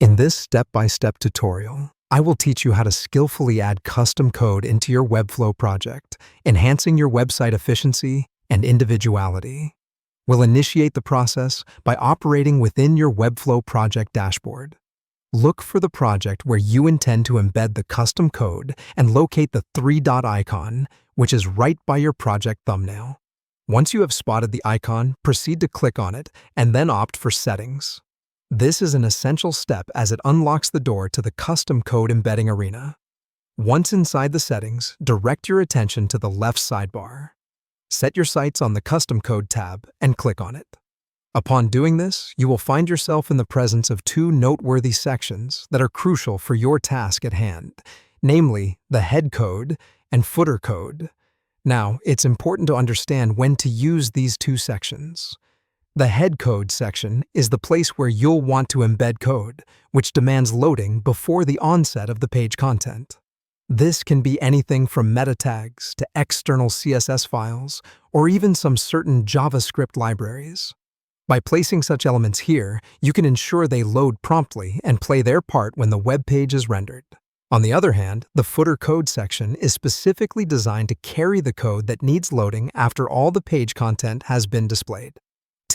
In this step-by-step tutorial, I will teach you how to skillfully add custom code into your Webflow project, enhancing your website efficiency and individuality. We'll initiate the process by operating within your Webflow project dashboard. Look for the project where you intend to embed the custom code and locate the three-dot icon, which is right by your project thumbnail. Once you have spotted the icon, proceed to click on it and then opt for Settings. This is an essential step as it unlocks the door to the custom code embedding arena. Once inside the settings, direct your attention to the left sidebar. Set your sights on the Custom Code tab and click on it. Upon doing this, you will find yourself in the presence of two noteworthy sections that are crucial for your task at hand, namely the head code and footer code. Now, it's important to understand when to use these two sections. The head code section is the place where you'll want to embed code, which demands loading before the onset of the page content. This can be anything from meta tags to external CSS files, or even some certain JavaScript libraries. By placing such elements here, you can ensure they load promptly and play their part when the web page is rendered. On the other hand, the footer code section is specifically designed to carry the code that needs loading after all the page content has been displayed.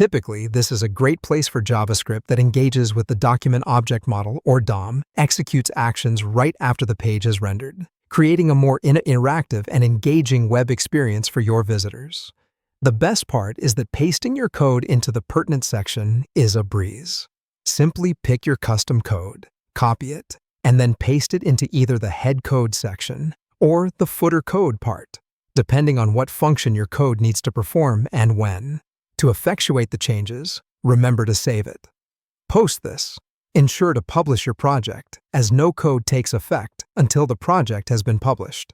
Typically, this is a great place for JavaScript that engages with the document object model, or DOM, executes actions right after the page is rendered, creating a more interactive and engaging web experience for your visitors. The best part is that pasting your code into the pertinent section is a breeze. Simply pick your custom code, copy it, and then paste it into either the head code section or the footer code part, depending on what function your code needs to perform and when. To effectuate the changes, remember to save it. Post this. Ensure to publish your project, as no code takes effect until the project has been published.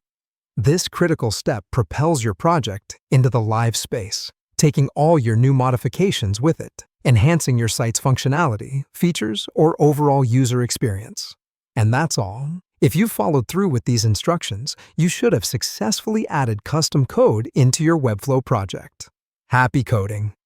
This critical step propels your project into the live space, taking all your new modifications with it, enhancing your site's functionality, features, or overall user experience. And that's all. If you followed through with these instructions, you should have successfully added custom code into your Webflow project. Happy coding!